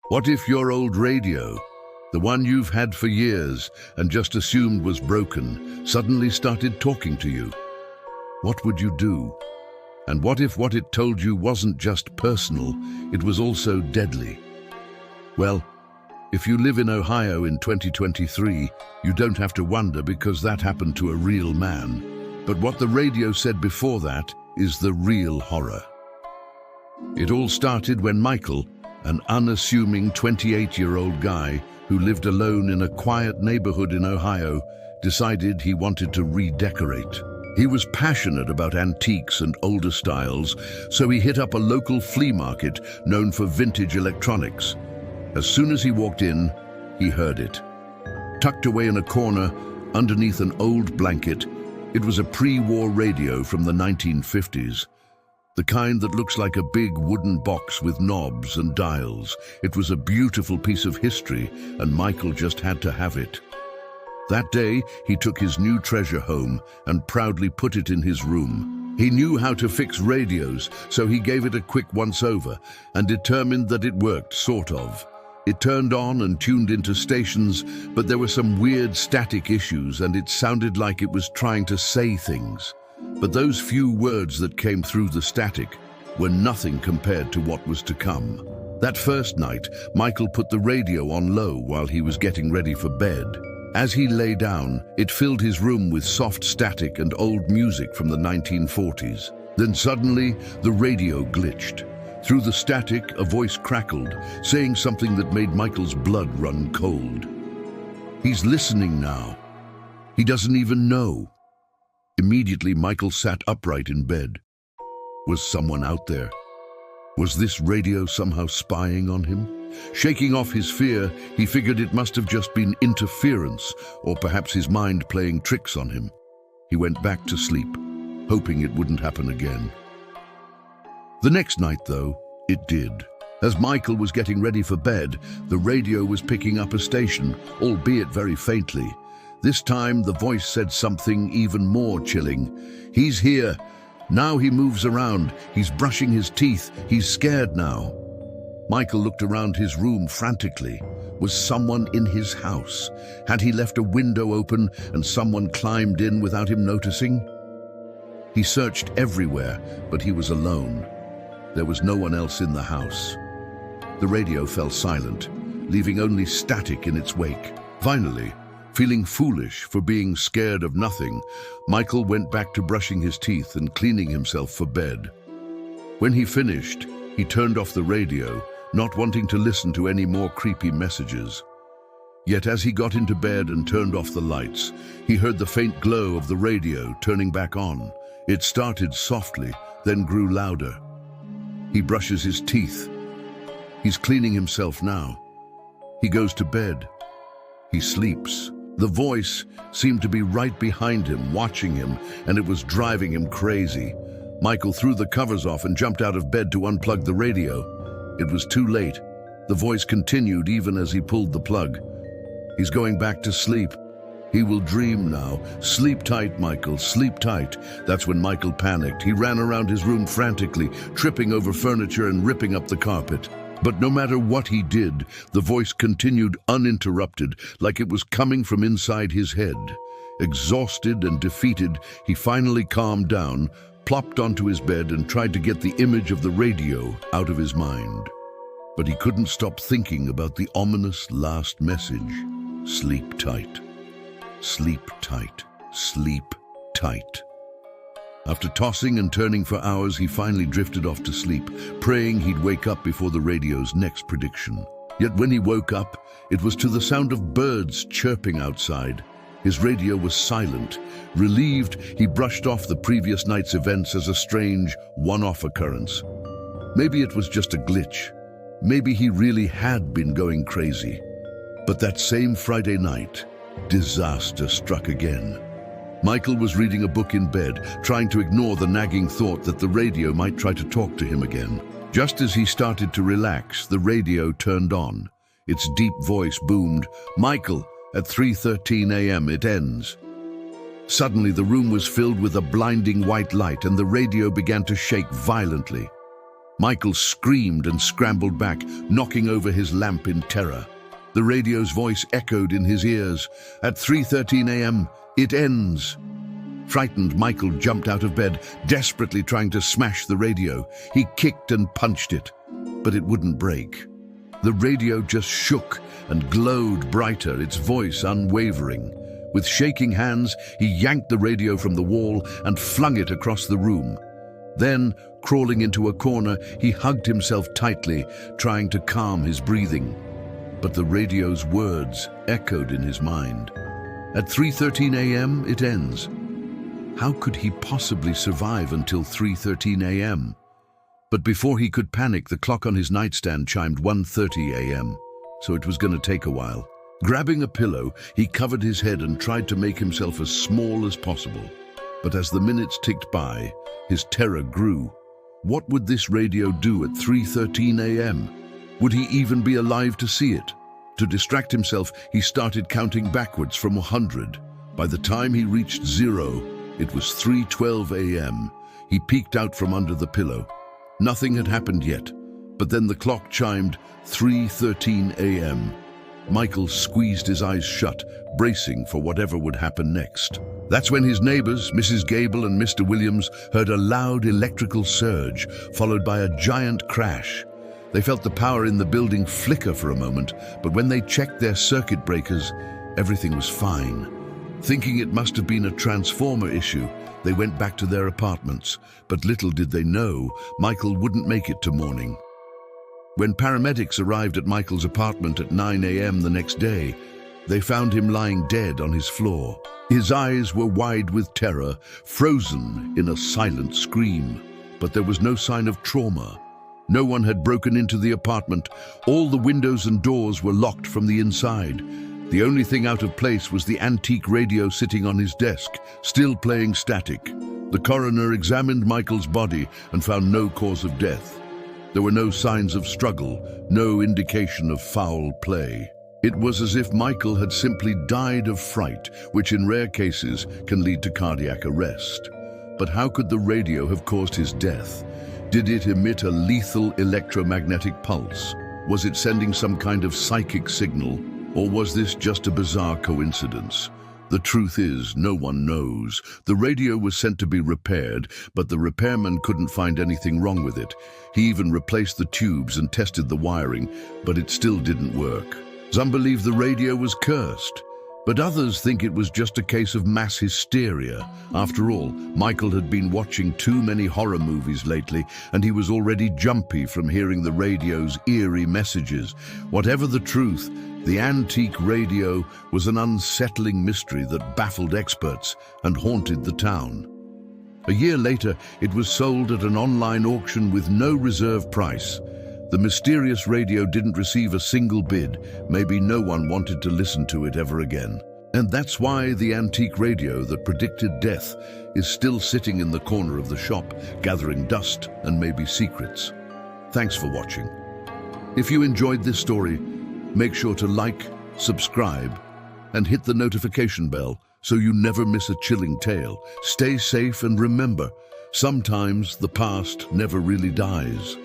What if your old radio, the one you've had for years and just assumed was broken, suddenly started talking to you? What would you do? And what if what it told you wasn't just personal, it was also deadly? Well, if you live in Ohio in 2023, you don't have to wonder because that happened to a real man. But what the radio said before that is the real horror. It all started when Michael, an unassuming 28-year-old guy who lived alone in a quiet neighborhood in Ohio, decided he wanted to redecorate. He was passionate about antiques and older styles, so he hit up a local flea market known for vintage electronics. As soon as he walked in, he heard it. Tucked away in a corner, underneath an old blanket, it was a pre-war radio from the 1950s. The kind that looks like a big wooden box with knobs and dials. It was a beautiful piece of history, and Michael just had to have it. That day, he took his new treasure home and proudly put it in his room. He knew how to fix radios, so he gave it a quick once-over and determined that it worked, sort of. It turned on and tuned into stations, but there were some weird static issues and it sounded like it was trying to say things. But those few words that came through the static were nothing compared to what was to come. That first night, Michael put the radio on low while he was getting ready for bed. As he lay down, it filled his room with soft static and old music from the 1940s. Then suddenly, the radio glitched. Through the static, a voice crackled, saying something that made Michael's blood run cold. He's listening now. He doesn't even know. Immediately, Michael sat upright in bed. Was someone out there? Was this radio somehow spying on him? Shaking off his fear, he figured it must have just been interference, or perhaps his mind playing tricks on him. He went back to sleep, hoping it wouldn't happen again. The next night, though, it did. As Michael was getting ready for bed, the radio was picking up a station, albeit very faintly. This time, the voice said something even more chilling. He's here. Now he moves around. He's brushing his teeth. He's scared now. Michael looked around his room frantically. Was someone in his house? Had he left a window open and someone climbed in without him noticing? He searched everywhere, but he was alone. There was no one else in the house. The radio fell silent, leaving only static in its wake. Finally, feeling foolish for being scared of nothing, Michael went back to brushing his teeth and cleaning himself for bed. When he finished, he turned off the radio, not wanting to listen to any more creepy messages. Yet as he got into bed and turned off the lights, he heard the faint glow of the radio turning back on. It started softly, then grew louder. He brushes his teeth. He's cleaning himself now. He goes to bed. He sleeps. The voice seemed to be right behind him, watching him, and it was driving him crazy. Michael threw the covers off and jumped out of bed to unplug the radio. It was too late. The voice continued even as he pulled the plug. He's going back to sleep. He will dream now. Sleep tight, Michael, sleep tight. That's when Michael panicked. He ran around his room frantically, tripping over furniture and ripping up the carpet. But no matter what he did, the voice continued uninterrupted, like it was coming from inside his head. Exhausted and defeated, he finally calmed down, plopped onto his bed and tried to get the image of the radio out of his mind. But he couldn't stop thinking about the ominous last message. Sleep tight. Sleep tight. Sleep tight. After tossing and turning for hours, he finally drifted off to sleep, praying he'd wake up before the radio's next prediction. Yet when he woke up, it was to the sound of birds chirping outside. His radio was silent. Relieved, he brushed off the previous night's events as a strange, one-off occurrence. Maybe it was just a glitch. Maybe he really had been going crazy. But that same Friday night, disaster struck again. Michael was reading a book in bed, trying to ignore the nagging thought that the radio might try to talk to him again. Just as he started to relax, the radio turned on. Its deep voice boomed, "Michael, at 3:13 a.m. it ends." Suddenly, the room was filled with a blinding white light and the radio began to shake violently. Michael screamed and scrambled back, knocking over his lamp in terror. The radio's voice echoed in his ears. At 3:13 a.m., it ends. Frightened, Michael jumped out of bed, desperately trying to smash the radio. He kicked and punched it, but it wouldn't break. The radio just shook and glowed brighter, its voice unwavering. With shaking hands, he yanked the radio from the wall and flung it across the room. Then, crawling into a corner, he hugged himself tightly, trying to calm his breathing. But the radio's words echoed in his mind. At 3:13 a.m., it ends. How could he possibly survive until 3:13 a.m.? But before he could panic, the clock on his nightstand chimed 1:30 a.m., so it was going to take a while. Grabbing a pillow, he covered his head and tried to make himself as small as possible. But as the minutes ticked by, his terror grew. What would this radio do at 3:13 a.m.? Would he even be alive to see it? To distract himself, he started counting backwards from 100. By the time he reached 0, it was 3:12 a.m. He peeked out from under the pillow. Nothing had happened yet, but then the clock chimed 3:13 a.m. Michael squeezed his eyes shut, bracing for whatever would happen next. That's when his neighbors, Mrs. Gable and Mr. Williams, heard a loud electrical surge, followed by a giant crash. They felt the power in the building flicker for a moment, but when they checked their circuit breakers, everything was fine. Thinking it must have been a transformer issue, they went back to their apartments, but little did they know, Michael wouldn't make it to morning. When paramedics arrived at Michael's apartment at 9 a.m. the next day, they found him lying dead on his floor. His eyes were wide with terror, frozen in a silent scream. But there was no sign of trauma. No one had broken into the apartment. All the windows and doors were locked from the inside. The only thing out of place was the antique radio sitting on his desk, still playing static. The coroner examined Michael's body and found no cause of death. There were no signs of struggle, no indication of foul play. It was as if Michael had simply died of fright, which in rare cases can lead to cardiac arrest. But how could the radio have caused his death? Did it emit a lethal electromagnetic pulse? Was it sending some kind of psychic signal? Or was this just a bizarre coincidence? The truth is, no one knows. The radio was sent to be repaired, but the repairman couldn't find anything wrong with it. He even replaced the tubes and tested the wiring, but it still didn't work. Some believe the radio was cursed, but others think it was just a case of mass hysteria. After all, Michael had been watching too many horror movies lately, and he was already jumpy from hearing the radio's eerie messages. Whatever the truth, the antique radio was an unsettling mystery that baffled experts and haunted the town. A year later, it was sold at an online auction with no reserve price. The mysterious radio didn't receive a single bid. Maybe no one wanted to listen to it ever again. And that's why the antique radio that predicted death is still sitting in the corner of the shop, gathering dust and maybe secrets. Thanks for watching. If you enjoyed this story, make sure to like, subscribe, and hit the notification bell so you never miss a chilling tale. Stay safe and remember, sometimes the past never really dies.